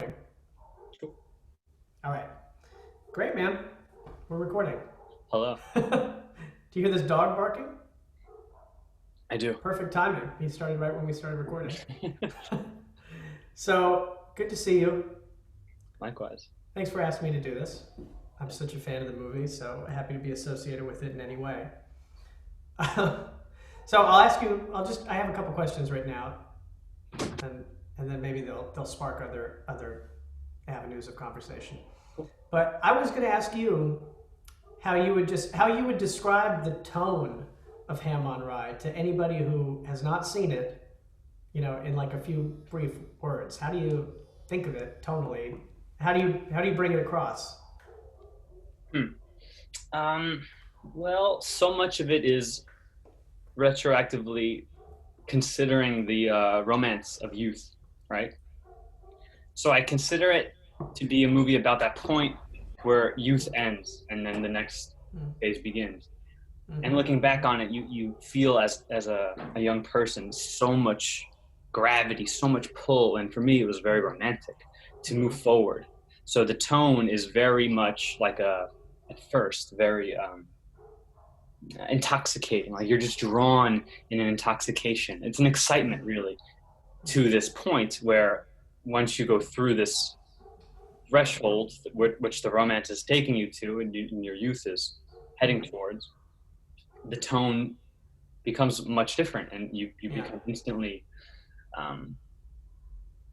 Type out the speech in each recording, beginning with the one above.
Cool. All right. Great, man. We're recording. Hello. Do you hear this dog barking? I do. Perfect timing. He started right when we started recording. So, good to see you. Likewise. Thanks for asking me to do this. I'm such a fan of the movie, so happy to be associated with it in any way. So, I'll ask you, I have a couple questions right now, and and then maybe they'll spark other avenues of conversation. Cool. But I was going to ask you how you would describe the tone of Ham on Rye to anybody who has not seen it, in like a few brief words. How do you think of it tonally? How do you bring it across? Hmm. Um, well, so much of it is retroactively considering the romance of youth, right? So I consider it to be a movie about that point where youth ends and then the next phase begins. And Mm-hmm. looking back on it, you feel as a young person so much gravity, so much pull, and for me it was very romantic to move Mm-hmm. forward. So the tone is very much like a at first very intoxicating, like you're just drawn in an intoxication. It's an excitement really to this point where once you go through this threshold, which the romance is taking you to and your youth is heading Mm-hmm. towards, the tone becomes much different, and you Yeah. become instantly um,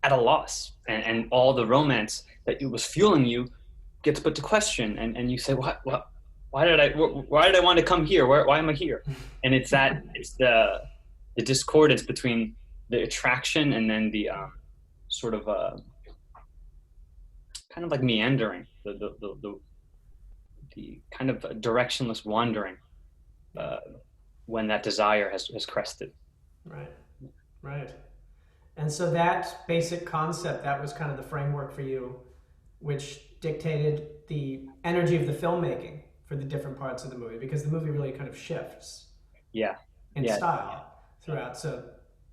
at a loss, and all the romance that it was fueling you gets put to question, and you say, what, why did I want to come here? Why am I here? And it's the discordance between the attraction and then the sort of kind of like meandering, the kind of directionless wandering Yeah. uh, when that desire has crested. Right. Right. And so that basic concept, that was kind of the framework for you, which dictated the energy of the filmmaking for the different parts of the movie, because the movie really kind of shifts Yeah, in yeah, style throughout. So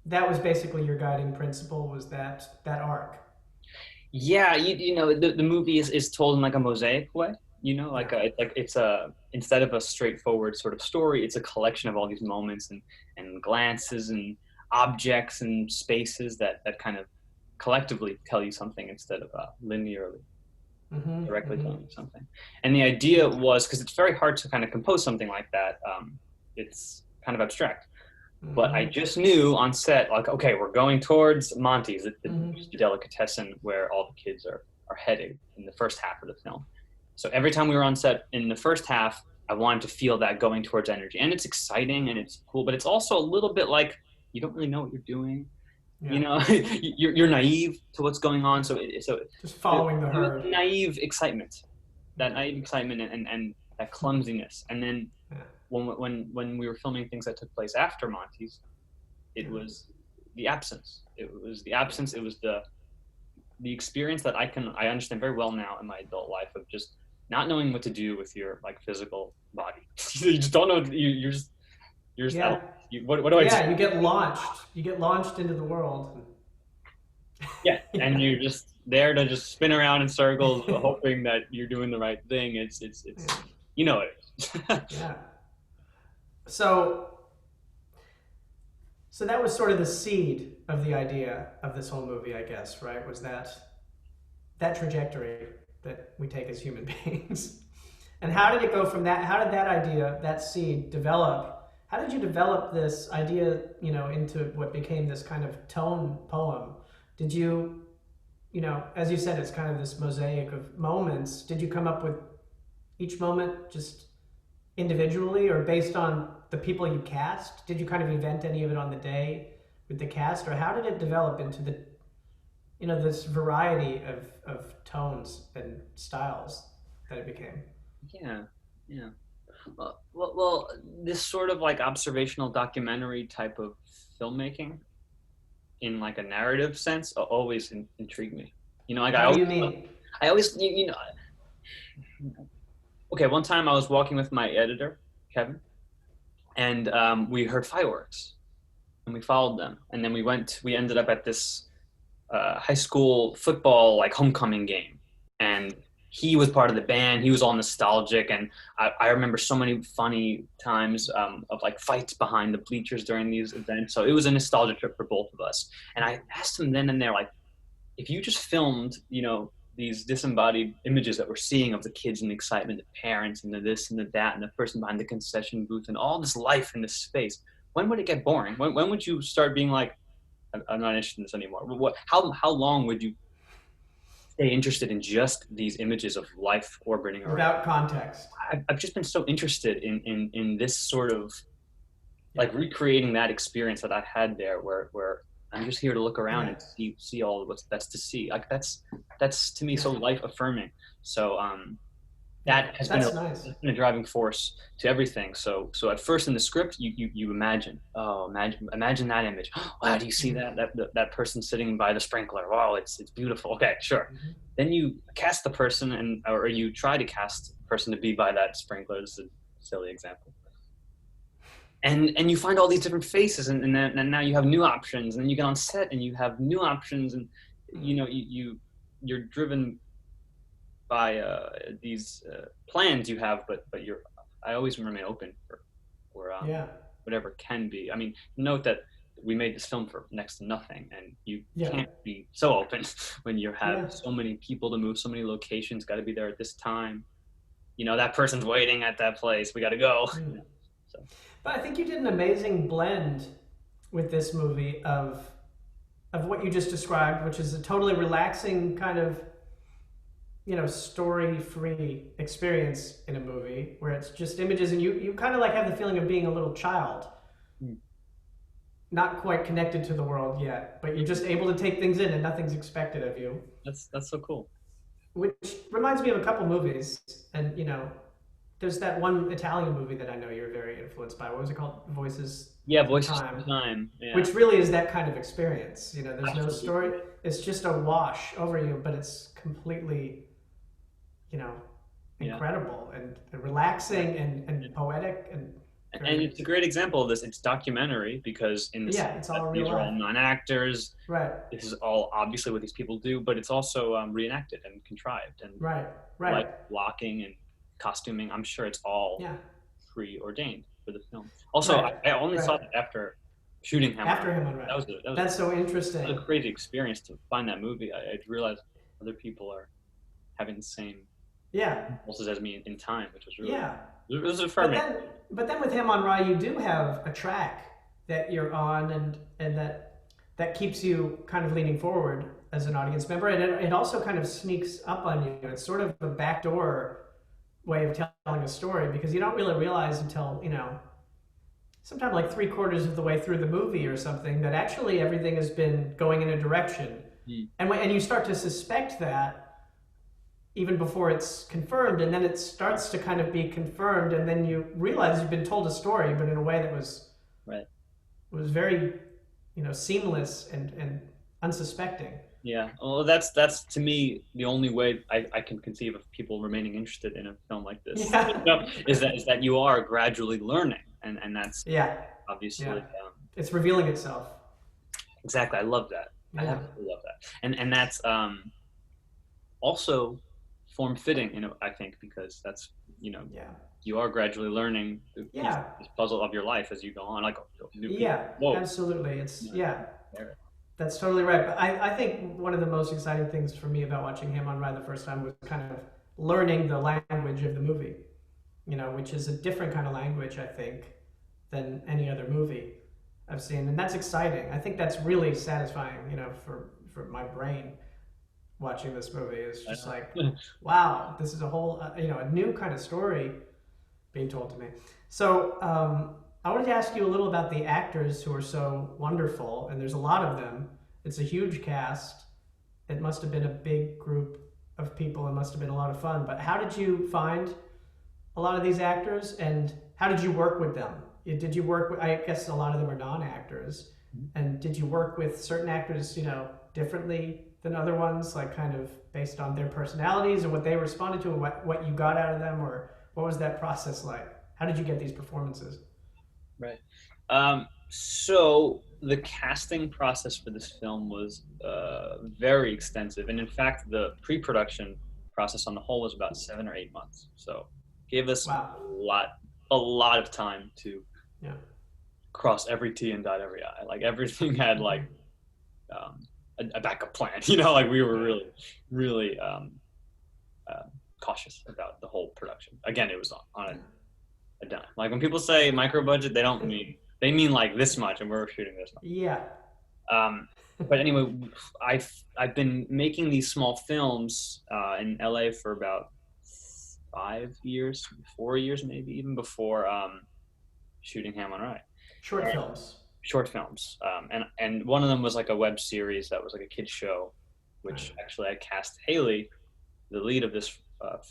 that was basically your guiding principle, was that arc. yeah. You know, the movie is told in like a mosaic way. You know, Yeah. like it's a instead of a straightforward sort of story, it's a collection of all these moments and glances and objects and spaces that kind of collectively tell you something instead of linearly Mm-hmm. directly Mm-hmm. telling you something. And the idea was because it's very hard to kind of compose something like that. It's kind of abstract. But I Mm-hmm. just knew on set, like, okay, we're going towards Monty's, Mm-hmm. the delicatessen where all the kids are heading in the first half of the film. So every time we were on set in the first half, I wanted to feel that going towards energy, and it's exciting and it's cool, but it's also a little bit like you don't really know what you're doing. You Yeah. know, you're naive to what's going on. Yeah. So Just following the the herd. naive excitement, that Yeah. naive excitement and that clumsiness, and then Yeah. when we were filming things that took place after Monty's, it Yeah. was the absence. It was the absence. It was the experience that I understand very well now in my adult life of just not knowing what to do with your like physical body. You just don't know. You're just at, Yeah. what do I do? Yeah. You get launched. You get launched into the world. Yeah, and Yeah. you're just there to just spin around in circles, hoping that you're doing the right thing. It's Yeah. you know it. Yeah. So so that was sort of the seed of the idea of this whole movie, I guess, right? Was that trajectory that we take as human beings. And how did it go from that? How did that idea, that seed, develop? How did you develop this idea, into what became this kind of tone poem? Did you, as you said, it's kind of this mosaic of moments. Did you come up with each moment just individually or based on the people you cast? Did you kind of invent any of it on the day with the cast, or how did it develop into this variety of tones and styles that it became? Yeah, yeah. Well, this sort of like observational documentary type of filmmaking in like a narrative sense always intrigued me. You know, like How do you mean? I always, you know, okay. One time I was walking with my editor, Kevin, and we heard fireworks, and we followed them, and then we ended up at this high school football like homecoming game, and he was part of the band. He was all nostalgic, and I remember so many funny times of like fights behind the bleachers during these events. So it was a nostalgia trip for both of us. And I asked him then and there, like, if you just filmed, these disembodied images that we're seeing of the kids and the excitement, the parents and the this and the that, and the person behind the concession booth and all this life in this space, when would it get boring? When would you start being like, I'm not interested in this anymore? How long would you stay interested in just these images of life orbiting around? Without context. I've just been so interested in this sort of Yeah. like recreating that experience that I had there, where I'm just here to look around Yeah. and see all of what's that's to see. Like that's to me Yeah. so life affirming. So Yeah. that has been That's nice. a driving force to everything. So at first in the script, you imagine, oh, imagine that image. Wow, do you see Mm-hmm. that person sitting by the sprinkler? Wow, it's beautiful. Okay, sure. Mm-hmm. Then you cast the person, or you try to cast the person to be by that sprinkler. This is a silly example. And you find all these different faces, and now you have new options, and then you get on set and you have new options, and you're driven by these plans you have, but I always remain open for Yeah. whatever can be. I mean, note that we made this film for next to nothing, and you Yeah. can't be so open when you have Yeah. so many people to move, so many locations, got to be there at this time. That person's waiting at that place. We got to go. Mm. So But I think you did an amazing blend with this movie of what you just described, which is a totally relaxing kind of story-free experience in a movie where it's just images, and you kind of like have the feeling of being a little child, mm, not quite connected to the world yet, but you're just able to take things in and nothing's expected of you. that's so cool. Which reminds me of a couple movies, and there's that one Italian movie that I know you're very influenced by. What was it called? Voices Yeah, through voices through time. time. Yeah, Which really is that kind of experience. There's no story. absolutely. It's just a wash over you, but it's completely, you know, Yeah, incredible and relaxing and poetic and and great. it's a great example of this. It's documentary because in the Yeah, sense it's that all real these are life. all non-actors. Right, This is all obviously what these people do, but it's also reenacted and contrived, and right, right. like blocking and costuming. I'm sure it's all Yeah, preordained for the film. Also, right, I only right. saw that after shooting Hammer. After him on Right. That was That's so a interesting. crazy experience to find that movie. I realized other people are having the same Yeah, impulses as me in time, which was really yeah. it was But affirming. then, but then with him on Rye, you do have a track that you're on, and that keeps you kind of leaning forward as an audience member, and it also kind of sneaks up on you. It's sort of a backdoor way of telling a story because you don't really realize until sometime like three-quarters of the way through the movie or something that actually everything has been going in a direction, Mm, and you start to suspect that even before it's confirmed, and then it starts to kind of be confirmed, and then you realize you've been told a story, but in a way that right. was very, seamless and unsuspecting. Yeah. Well, that's to me the only way I can conceive of people remaining interested in a film like this. Yeah, Is that you are gradually learning, and that's yeah, obviously yeah. It's revealing itself. exactly. I love that. I Yeah, absolutely love that, and that's also form fitting. I think because that's yeah, you are gradually learning the piece, yeah, this puzzle of your life as you go on. Like new people. yeah. Whoa. Absolutely. It's You know, yeah. there. That's totally right. But I think one of the most exciting things for me about watching him on Ride the first time was kind of learning the language of the movie, which is a different kind of language, I think, than any other movie I've seen. And that's exciting. I think that's really satisfying, for my brain watching this movie. It's I just like, know. wow, this is a whole, a new kind of story being told to me. So I wanted to ask you a little about the actors who are so wonderful, and there's a lot of them. It's a huge cast. It must have been a big group of people. It must have been a lot of fun. But how did you find a lot of these actors, and how did you work with them? Did you work with, I guess a lot of them are non-actors, and did you work with certain actors, differently than other ones, like kind of based on their personalities and what they responded to and what you got out of them, or what was that process like? How did you get these performances? Right. So the casting process for this film was very extensive, and in fact, the pre-production process on the whole was about 7 or 8 months. So, gave us Wow. a lot of time to Yeah. cross every T and dot every I. Like everything had like Hmm. um, a backup plan. You know, like we were Yeah. really uh, cautious about the whole production. Again, it was on a dime. Like when people say micro budget, Yeah. they mean like this much, and we're shooting this much. Yeah. But anyway, I've been making these small films in LA for about 5 years, 4 years maybe, even before shooting Ham on Rye. Short And films. short films, and one of them was like a web series that was like a kids show, Right. which actually I cast Haley, the lead of this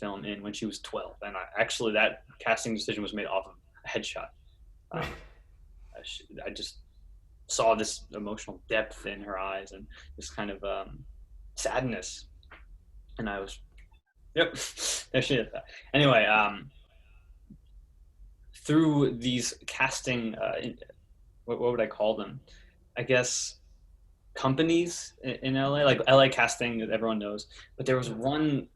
film, in when she was 12, and actually that casting decision was made off of a headshot. Right. Um, I just saw this emotional depth in her eyes and this kind of sadness, and I was, yep, there she is. Anyway, through these casting, what would I call them? I guess companies in LA, like LA Casting that everyone knows. But there was Yeah. one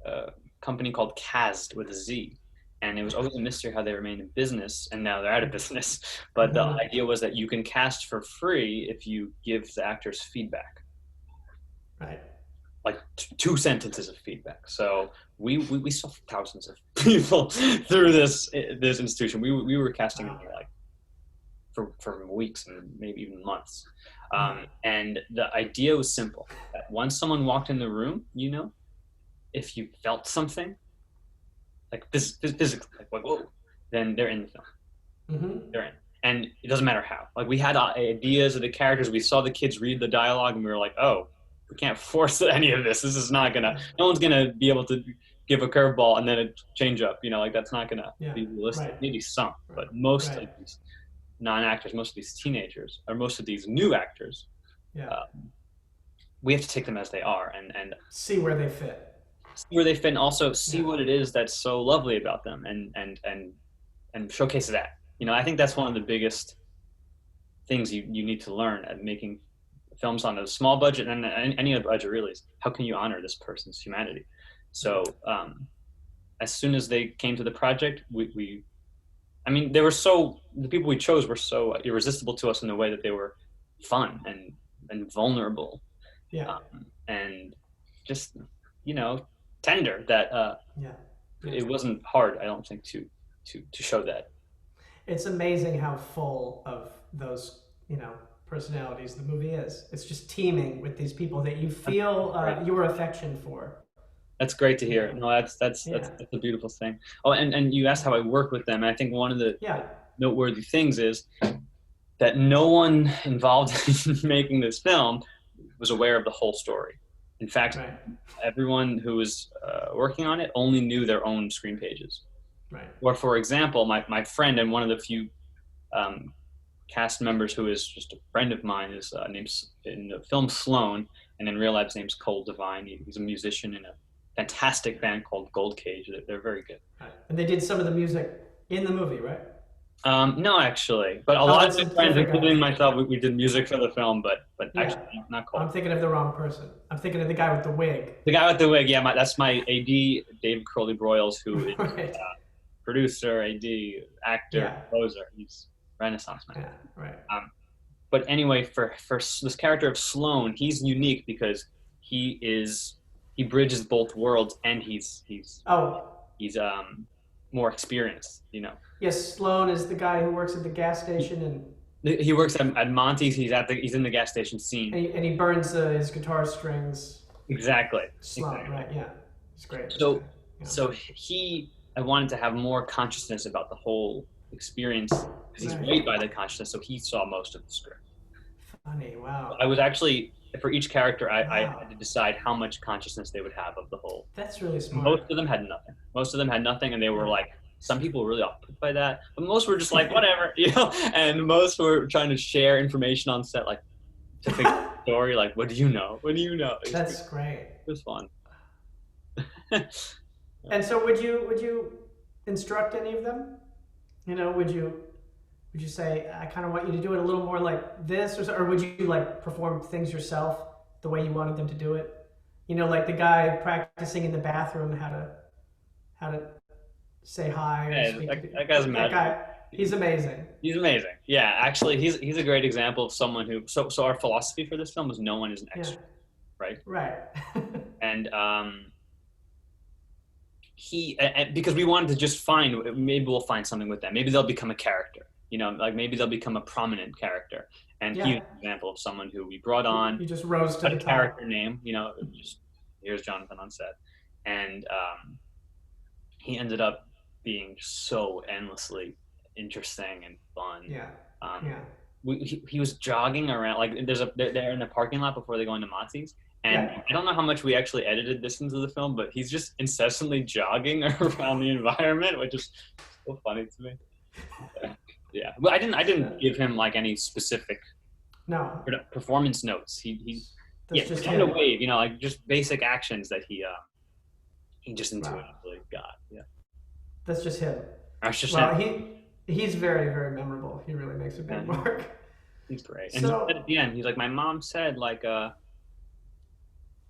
uh, company called Cast with a Z, and it was always a mystery how they remained in business, and now they're out of business. But the Hmm. idea was that you can cast for free if you give the actors feedback, Right. like 2 sentences of feedback. So we saw thousands of people through this institution. We were casting in Wow. there like for weeks and maybe even months. Yeah. And the idea was simple: that once someone walked in the room, if you felt something like physically, like whoa, then they're in the film. Hmm. They're in, and it doesn't matter how. Like we had ideas of the characters. We saw the kids read the dialogue, and we were like, oh, we can't force any of this. This is not gonna. No one's gonna be able to give a curveball and then it change up. Like that's not gonna Yeah. be realistic. Right. Maybe some, Right. but most of Right. these non-actors, most of these teenagers, or most of these new actors, Yeah. uh, we have to take them as they are and See where they fit. see where they fit, and also see Yeah. what it is that's so lovely about them, and showcase that. I think that's one of the biggest things you need to learn at making films on a small budget and any other budget really is how can you honor this person's humanity. So as soon as they came to the project, we I mean, the people we chose were so irresistible to us in the way that they were fun and vulnerable, Yeah. and just tender. That Yeah. Yeah. it wasn't hard, I don't think, to show that. It's amazing how full of those, personalities the movie is. It's just teeming with these people that you That's feel great. your affection for. That's great to You hear. know. No, that's Yeah. a beautiful thing. Oh, and you asked how I work with them. And I think one of the Yeah. noteworthy things is that no one involved in making this film was aware of the whole story. In fact, Right. everyone who was working on it only knew their own screen pages. Right. Or, for example, my friend and one of the few um, cast members who is just a friend of mine is named in the film Sloan, and in real life his name's Cole Devine. He's a musician in a fantastic band called Gold Cage. They're very good. Right. And they did some of the music in the movie, right? No, actually, but a Oh, lot of that's my a friends, different guy. including myself, we did music for the film, but Yeah. actually not I'm Cole. thinking of the wrong person. I'm thinking of the guy with the wig. The guy with the wig, yeah, that's my AD, David Crowley Broyles, who is Right. producer, AD, actor, Yeah. composer. He's Renaissance man. Yeah. Right. But anyway, for this character of Sloan, he's unique because he bridges both worlds, and Oh, he's more experienced. yes. Sloan is the guy who works at the gas station He works at Monty's. He's in the gas station scene. and he burns his guitar strings. Exactly. Sloan, Exactly. right? Yeah. It's great. This So guy. Yeah. so I wanted to have more consciousness about the whole experience because he's Right. weighed by the consciousness, so he saw most of the script. Funny. Wow. I was actually, for each character, I Wow. had to decide how much consciousness they would have of the whole. That's really smart. Most of them had nothing. Most of them had nothing, and they were Yeah. like, some people were really off put by that, but most were just like, whatever. And most were trying to share information on set, like to figure out the story, like, what do you know? What do you know? That's great. It was fun. And so, would you instruct any of them? Would Would you say I kind of want you to do it a little more like this, or would you like perform things yourself the way you wanted them to do it? You know, like the guy practicing in the bathroom how to say hi or Yeah, speak to people. that guy's That magical. guy, he's amazing. He's amazing. Yeah, actually, he's a great example of someone who. So our philosophy for this film is no one is an Yeah, extra, right? right. And because we wanted to just find, maybe we'll find something with them. Maybe they'll become a character. Like maybe they'll become a prominent character. And he's Yeah, an example of someone who we brought on, he just rose to got the a character top. name. Just here's Jonathan on set, and he ended up being so endlessly interesting and fun. Yeah, Um, yeah, he was jogging around, like they're in the parking lot before they go into Mozzie's, and yeah. I don't know how much we actually edited this into the film, but he's just incessantly jogging around the environment, which is so funny to me. Yeah, but I didn't give him like any specific No, performance notes. Yeah, that's just on the him. wave, like just basic actions that he just Wow, intuitively got. Yeah, that's just him. that's just him. Well, he's very very memorable. He really makes a big And mark. he's great. And he said So at the end, he's like, my mom said, like,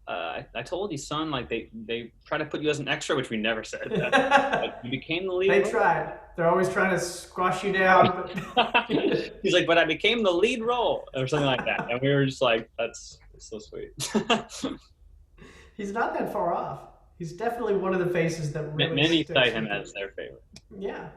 I told you, son, like they try to put you as an extra, which we never said that. But you became the lead they role. tried. They're always trying to squash you down, but He's like, but I became the lead role, or something like that, and we were just like, that's so sweet. he's not that far off. He's definitely one of the faces that really Many sticks cite him with as it. their favorite. Yeah.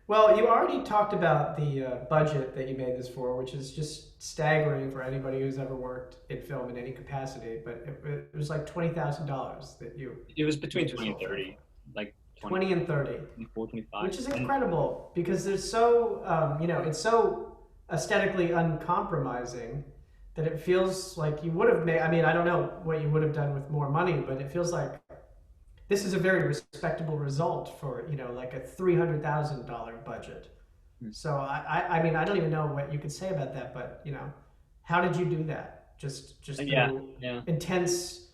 Well, you already talked about the budget that you made this for, which is just staggering for anybody who's ever worked in film in any capacity. But it was like $20,000 that you It was between made this 20 and whole film 30, for. like 20, 20 and 30, 24, 25. which is And incredible because there's so it's so aesthetically uncompromising that it feels like you would have made. I mean, I don't know what you would have done with more money, but it feels like this is a very respectable result for like a $300,000 budget. So I mean I don't even know what you could say about that, but how did you do that? Just yeah, through yeah, intense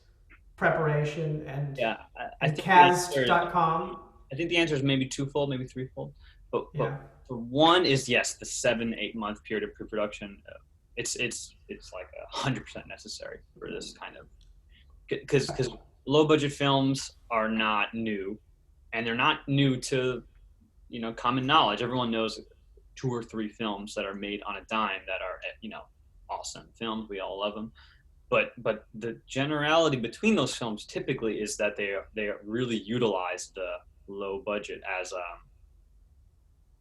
preparation and yeah. I and think the answer is cast.com. I think the answer is maybe twofold, maybe threefold. But Yeah. for one is yes, the 7-8 month period of pre-production. It's like 100% necessary for this kind of, because low budget films are not new, and they're not new to common knowledge. Everyone knows 2 or 3 films that are made on a dime that are awesome films. We all love them. But the generality between those films typically is that they really utilize the low budget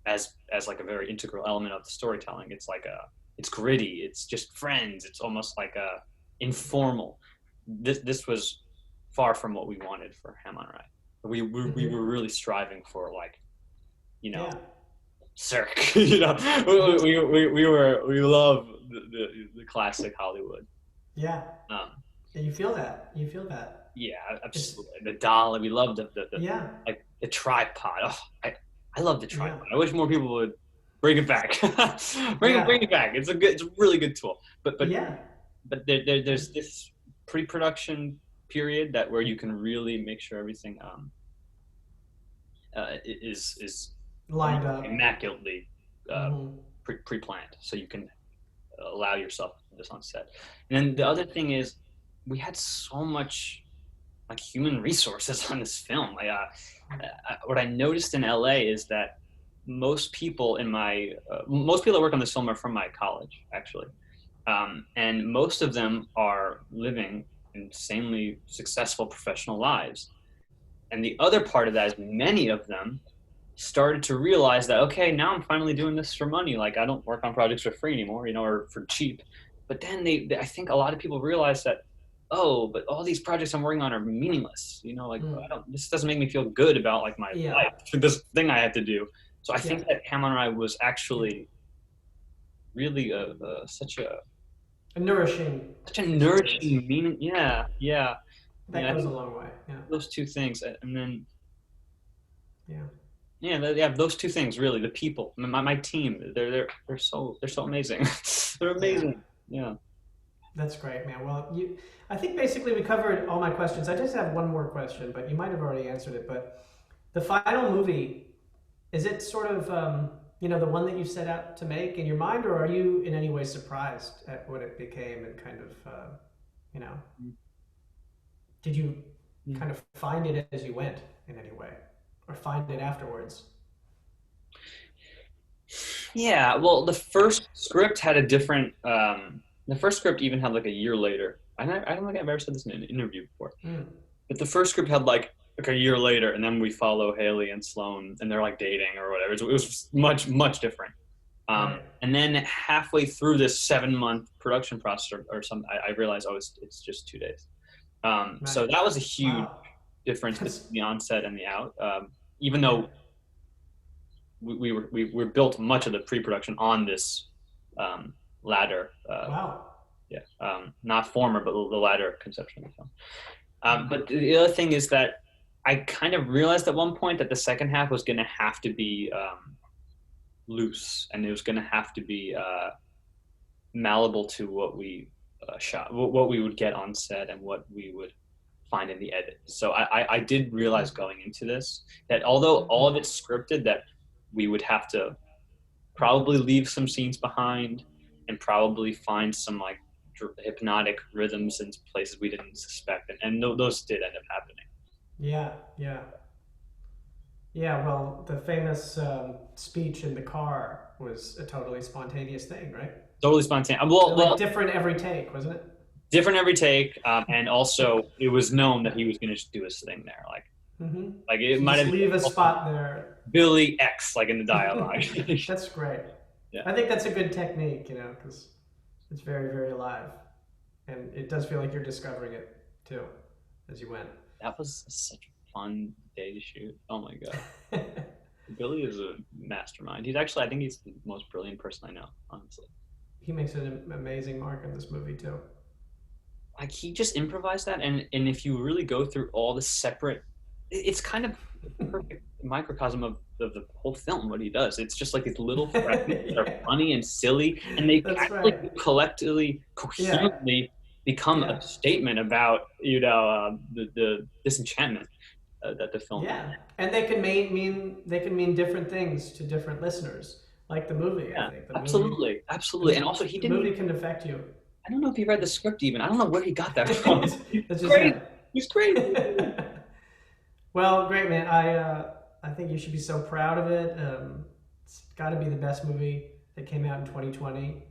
as like a very integral element of the storytelling. It's gritty. It's just friends. It's almost like a informal. This was far from what we wanted for Ham on Rye. We were really striving for, like, you know Yeah. Cirque. We love the classic Hollywood. Yeah. Um, You feel that. You feel that. yeah, It's absolutely. The dolly, we love the yeah. like the tripod. Oh, I love the Yeah. tripod. I wish more people would bring it back. Bring Yeah. it back. It's a really good tool. Yeah. But there's this pre-production period that where you can really make sure everything is Lined almost up. immaculately uh, Hmm. pre-planned, so you can allow yourself to do this on set. And then the other thing is, we had so much like human resources on this film. What I noticed in LA is that most people that work on this film are from my college, actually, and most of them are living insanely successful professional lives. And the other part of that is many of them started to realize that, okay, now I'm finally doing this for money. Like, I don't work on projects for free anymore, or for cheap. But then I think a lot of people realize that, oh, but all these projects I'm working on are meaningless. Like, Mm. this doesn't make me feel good about like my Yeah. life, this thing I have to do. So I Yeah. think that Ham on Rye was actually really A nourishing such a experience. nourishing meaning. Yeah, yeah. That Yeah, I goes a think long way. Yeah. those two things, and then Yeah. yeah, those two things really. The people, my team, they're so amazing. They're Yeah. amazing. Yeah. That's great, man. Well, I think basically we covered all my questions. I just have one more question, but you might have already answered it. But the final movie, is it sort of, the one that you set out to make in your mind, or are you in any way surprised at what it became and kind of, you know, did you Mm. kind of find it as you went in any way, or find it afterwards? Yeah, well, the first script had a different. The first script even had like a year later. I don't think I've ever said this in an interview before. Mm, But the first script had like a year later, and then we follow Haley and Sloane, and they're like dating or whatever. So it was much different. right. And then halfway through this 7 month production process or something, I realized, oh, it's just 2 days. So Right. that was a huge Wow. difference between That's the onset and the out. Even yeah. though we built much of the pre-production on this ladder, Wow. yeah, not former, but the latter conception of the film. But the other thing is that I kind of realized at one point that the second half was going to have to be loose, and it was going to have to be malleable to what we shot, what we would get on set, and what we would find in the edit. So I did realize going into this that although all of it's scripted, that we would have to probably leave some scenes behind and probably find some like hypnotic rhythms in places we didn't suspect, and those did end up happening. Yeah. Yeah. Yeah. Well, the famous speech in the car was a totally spontaneous thing, right? Totally spontaneous. Well, Like different every take, wasn't it? different every take, and also it was known that he was going to do his thing there. Mm-hmm. Like it So might just have leave a been spot there. Billy X, like in the dialogue. That's great. Yeah, I think that's a good technique, because it's very, very alive, and it does feel like you're discovering it too as you went. that was such a fun day to shoot. Oh my god, Billy is a mastermind. He's actually, I think he's the most brilliant person I know, honestly. He makes an amazing mark in this movie too. Like he just improvised that, and if you really go through all the separate, it's kind of the perfect microcosm of the whole film. What he does, it's just like these little fragments that are Yeah, funny and silly, and they that's actually right. collectively, Yeah, coherently become a yeah, statement about the disenchantment that the film is. yeah. And they can mean different things to different listeners. Like the movie, I Yeah, think absolutely, absolutely. And also, he the didn't movie even. can affect you. I don't know if he read the script even. I don't know where he got that from. It's He's just crazy. him. He's crazy. Well, great man. I think you should be so proud of it. It's got to be the best movie that came out in 2020.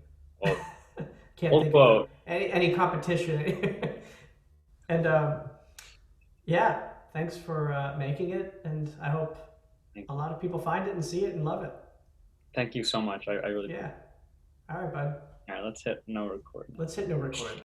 Oh, Can't old think of quote. any competition. And yeah, thanks for making it, and I hope a lot of people find it and see it and love it. Thank you so much. I really. Yeah. All right, bud. All right, let's hit no record now. Let's hit no record.